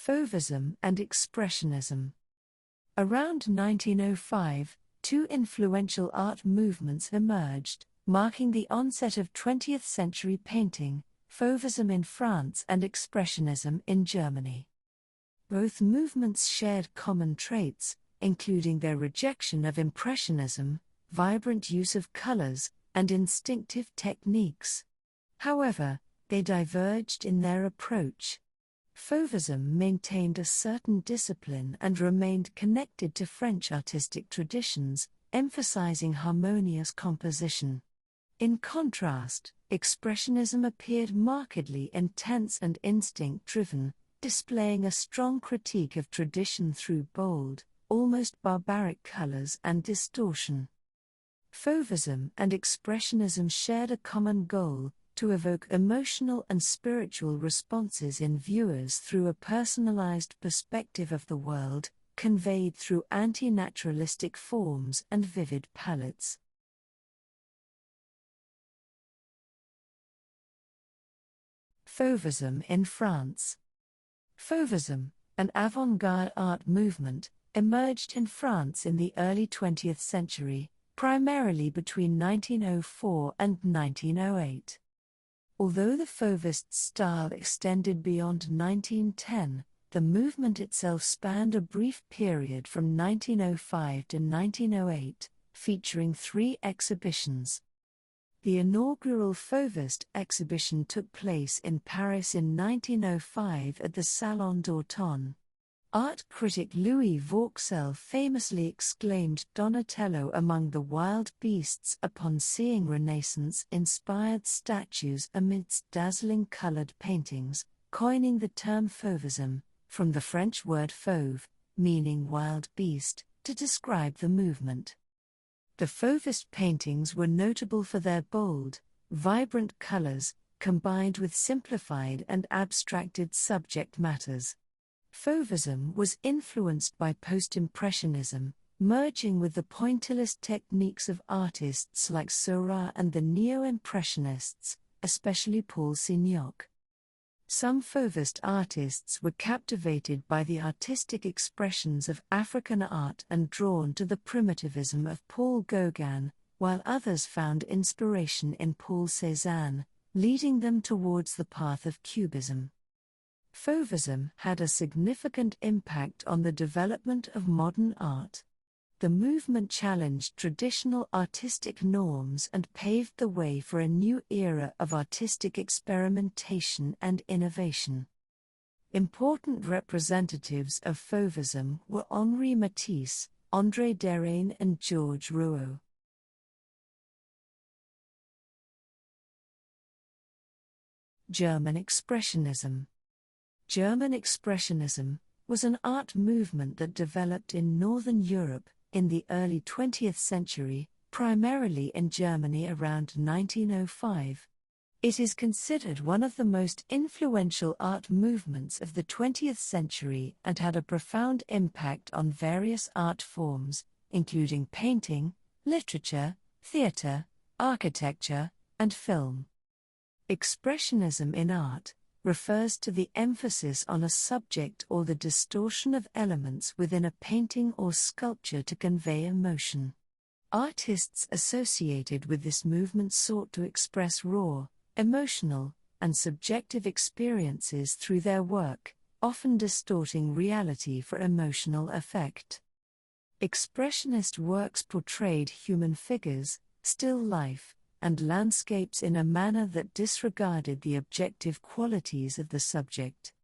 Fauvism and Expressionism. Around 1905, two influential art movements emerged, marking the onset of 20th-century painting, Fauvism in France and Expressionism in Germany. Both movements shared common traits, including their rejection of Impressionism, vibrant use of colors, and instinctive techniques. However, they diverged in their approach. Fauvism maintained a certain discipline and remained connected to French artistic traditions, emphasizing harmonious composition. In contrast, Expressionism appeared markedly intense and instinct-driven, displaying a strong critique of tradition through bold, almost barbaric colors and distortion. Fauvism and Expressionism shared a common goal: to evoke emotional and spiritual responses in viewers through a personalized perspective of the world, conveyed through anti-naturalistic forms and vivid palettes. Fauvism in France. Fauvism, an avant-garde art movement, emerged in France in the early 20th century, primarily between 1904 and 1908. Although the Fauvist style extended beyond 1910, the movement itself spanned a brief period from 1905 to 1908, featuring 3 exhibitions. The inaugural Fauvist exhibition took place in Paris in 1905 at the Salon d'Automne. Art critic Louis Vauxhall famously exclaimed "Donatello among the wild beasts" upon seeing Renaissance-inspired statues amidst dazzling colored paintings, coining the term Fauvism, from the French word fauve, meaning wild beast, to describe the movement. The Fauvist paintings were notable for their bold, vibrant colors, combined with simplified and abstracted subject matters. Fauvism was influenced by post-impressionism, merging with the pointillist techniques of artists like Seurat and the neo-impressionists, especially Paul Signac. Some Fauvist artists were captivated by the artistic expressions of African art and drawn to the primitivism of Paul Gauguin, while others found inspiration in Paul Cézanne, leading them towards the path of Cubism. Fauvism had a significant impact on the development of modern art. The movement challenged traditional artistic norms and paved the way for a new era of artistic experimentation and innovation. Important representatives of Fauvism were Henri Matisse, André Derain, and Georges Rouault. German Expressionism. German Expressionism was an art movement that developed in Northern Europe in the early 20th century, primarily in Germany around 1905. It is considered one of the most influential art movements of the 20th century and had a profound impact on various art forms, including painting, literature, theater, architecture, and film. Expressionism in art refers to the emphasis on a subject or the distortion of elements within a painting or sculpture to convey emotion. Artists associated with this movement sought to express raw, emotional, and subjective experiences through their work, often distorting reality for emotional effect. Expressionist works portrayed human figures, still life, and landscapes in a manner that disregarded the objective qualities of the subject.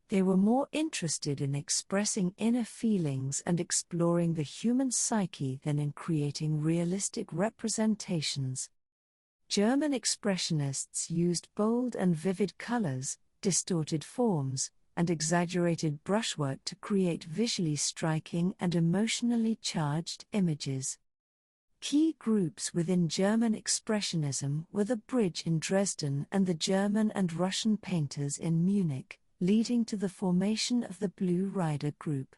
They were more interested in expressing inner feelings and exploring the human psyche than in creating realistic representations. German expressionists used bold and vivid colors, distorted forms, and exaggerated brushwork to create visually striking and emotionally charged images. Key groups within German Expressionism were the Bridge in Dresden and the German and Russian painters in Munich, leading to the formation of the Blue Rider group.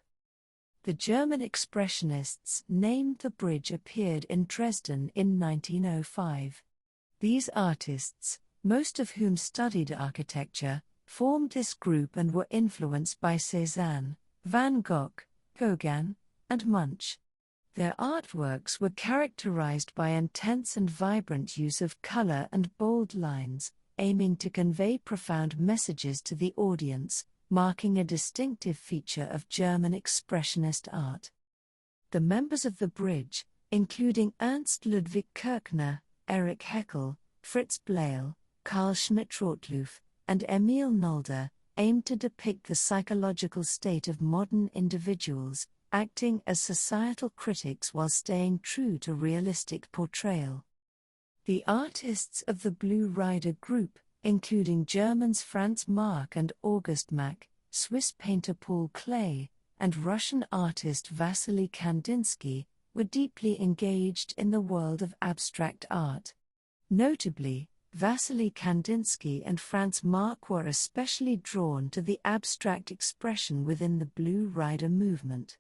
The German Expressionists named the Bridge appeared in Dresden in 1905. These artists, most of whom studied architecture, formed this group and were influenced by Cézanne, Van Gogh, Gauguin, and Munch. Their artworks were characterized by intense and vibrant use of color and bold lines, aiming to convey profound messages to the audience, marking a distinctive feature of German expressionist art. The members of the Bridge, including Ernst Ludwig Kirchner, Erich Heckel, Fritz Bleyl, Karl Schmidt-Rottluff, and Emil Nolde, aimed to depict the psychological state of modern individuals, acting as societal critics while staying true to realistic portrayal. The artists of the Blue Rider group, including Germans Franz Marc and August Mack, Swiss painter Paul Klee, and Russian artist Vasily Kandinsky, were deeply engaged in the world of abstract art. Notably, Vasily Kandinsky and Franz Marc were especially drawn to the abstract expression within the Blue Rider movement.